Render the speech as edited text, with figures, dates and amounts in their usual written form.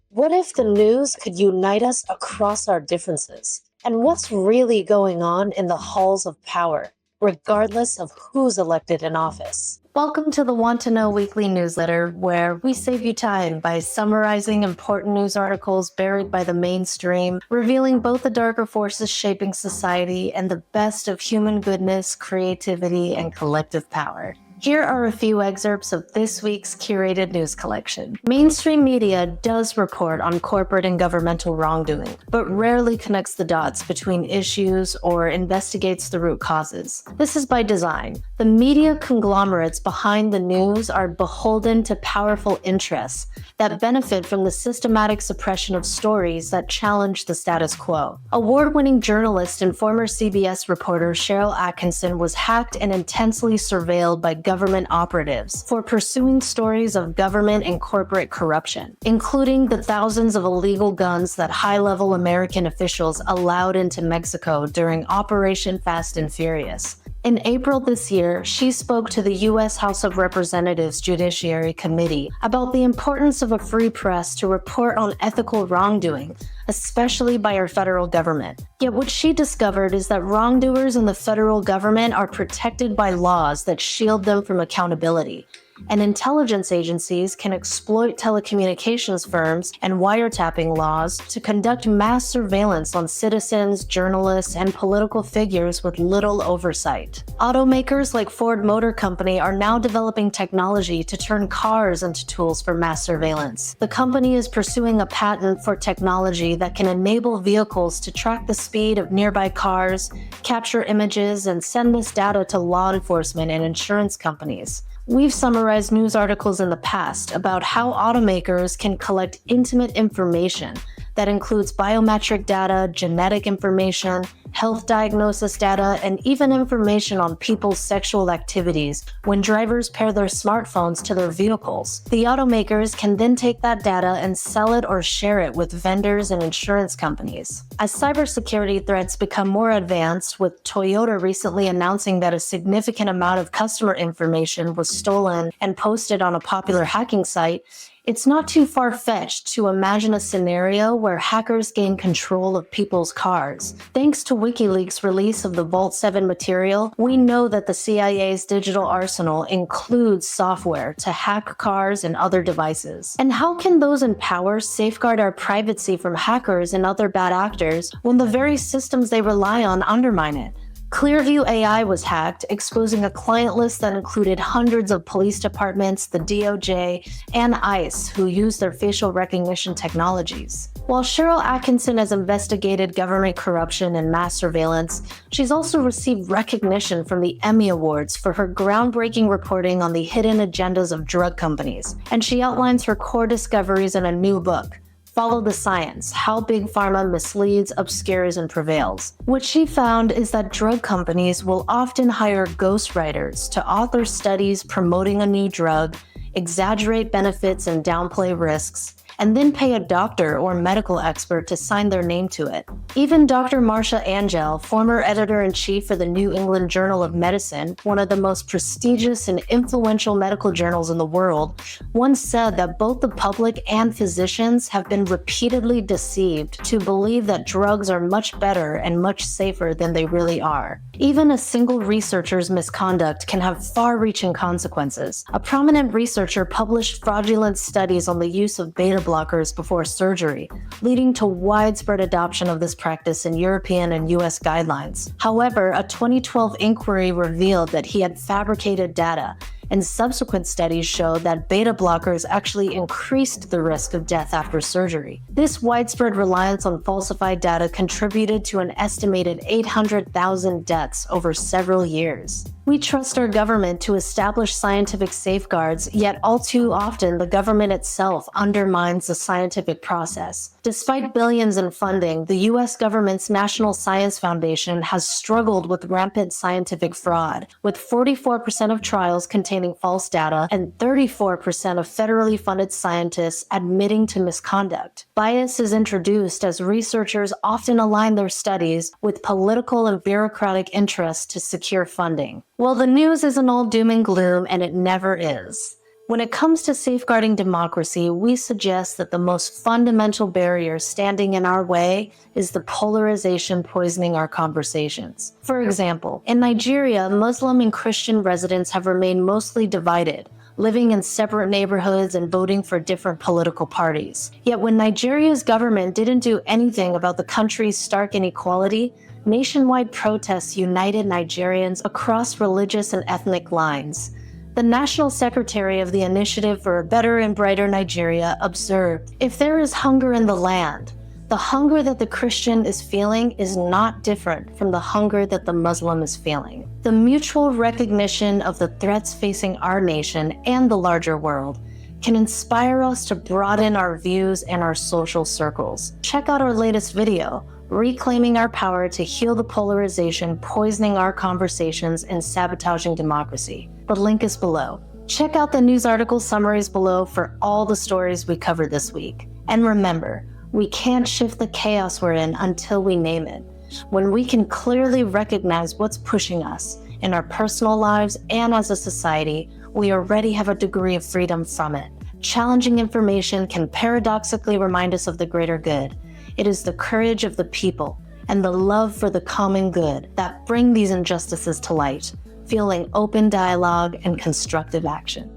What if the news could unite us across our differences? And what's really going on in the halls of power, regardless of who's elected in office? Welcome to the Want to Know Weekly newsletter, where we save you time by summarizing important news articles buried by the mainstream, revealing both the darker forces shaping society and the best of human goodness, creativity, and collective power. Here are a few excerpts of this week's curated news collection. Mainstream media does report on corporate and governmental wrongdoing, but rarely connects the dots between issues or investigates the root causes. This is by design. The media conglomerates behind the news are beholden to powerful interests that benefit from the systematic suppression of stories that challenge the status quo. Award-winning journalist and former CBS reporter Sharyl Attkisson was hacked and intensely surveilled by government operatives for pursuing stories of government and corporate corruption, including the thousands of illegal guns that high-level American officials allowed into Mexico during Operation Fast and Furious. In April this year, she spoke to the U.S. House of Representatives Judiciary Committee about the importance of a free press to report on ethical wrongdoing, especially by our federal government. Yet what she discovered is that wrongdoers in the federal government are protected by laws that shield them from accountability, and intelligence agencies can exploit telecommunications firms and wiretapping laws to conduct mass surveillance on citizens, journalists, and political figures with little oversight. Automakers like Ford Motor Company are now developing technology to turn cars into tools for mass surveillance. The company is pursuing a patent for technology that can enable vehicles to track the speed of nearby cars, capture images, and send this data to law enforcement and insurance companies. We've summarized news articles in the past about how automakers can collect intimate information that includes biometric data, genetic information, health diagnosis data, and even information on people's sexual activities when drivers pair their smartphones to their vehicles. The automakers can then take that data and sell it or share it with vendors and insurance companies. As cybersecurity threats become more advanced, with Toyota recently announcing that a significant amount of customer information was stolen and posted on a popular hacking site, it's not too far-fetched to imagine a scenario where hackers gain control of people's cars. Thanks to WikiLeaks' release of the Vault 7 material, we know that the CIA's digital arsenal includes software to hack cars and other devices. And how can those in power safeguard our privacy from hackers and other bad actors when the very systems they rely on undermine it? Clearview AI was hacked, exposing a client list that included hundreds of police departments, the DOJ, and ICE who used their facial recognition technologies. While Sharyl Attkisson has investigated government corruption and mass surveillance, she's also received recognition from the Emmy Awards for her groundbreaking reporting on the hidden agendas of drug companies, and she outlines her core discoveries in a new book, Follow the Science: How Big Pharma Misleads, Obscures, and Prevails. What she found is that drug companies will often hire ghostwriters to author studies promoting a new drug, exaggerate benefits and downplay risks, and then pay a doctor or medical expert to sign their name to it. Even Dr. Marcia Angell, former editor-in-chief for the New England Journal of Medicine, one of the most prestigious and influential medical journals in the world, once said that both the public and physicians have been repeatedly deceived to believe that drugs are much better and much safer than they really are. Even a single researcher's misconduct can have far-reaching consequences. A prominent researcher published fraudulent studies on the use of beta blockers before surgery, leading to widespread adoption of this practice in European and US guidelines. However, a 2012 inquiry revealed that he had fabricated data, and subsequent studies showed that beta blockers actually increased the risk of death after surgery. This widespread reliance on falsified data contributed to an estimated 800,000 deaths over several years. We trust our government to establish scientific safeguards, yet all too often the government itself undermines the scientific process. Despite billions in funding, the US government's National Science Foundation has struggled with rampant scientific fraud, with 44% of trials containing false data and 34% of federally funded scientists admitting to misconduct. Bias is introduced as researchers often align their studies with political and bureaucratic interests to secure funding. Well, the news isn't all doom and gloom, and it never is. When it comes to safeguarding democracy, we suggest that the most fundamental barrier standing in our way is the polarization poisoning our conversations. For example, in Nigeria, Muslim and Christian residents have remained mostly divided, living in separate neighborhoods and voting for different political parties. Yet when Nigeria's government didn't do anything about the country's stark inequality, nationwide protests united Nigerians across religious and ethnic lines. The National Secretary of the Initiative for a Better and Brighter Nigeria observed, "If there is hunger in the land, the hunger that the Christian is feeling is not different from the hunger that the Muslim is feeling." The mutual recognition of the threats facing our nation and the larger world can inspire us to broaden our views and our social circles. Check out our latest video, Reclaiming Our Power to Heal the Polarization Poisoning Our Conversations and Sabotaging Democracy. The link is below. Check out the news article summaries below for all the stories we covered this week. And remember, we can't shift the chaos we're in until we name it. When we can clearly recognize what's pushing us in our personal lives and as a society, we already have a degree of freedom from it. Challenging information can paradoxically remind us of the greater good. It is the courage of the people and the love for the common good that bring these injustices to light, fueling open dialogue and constructive action.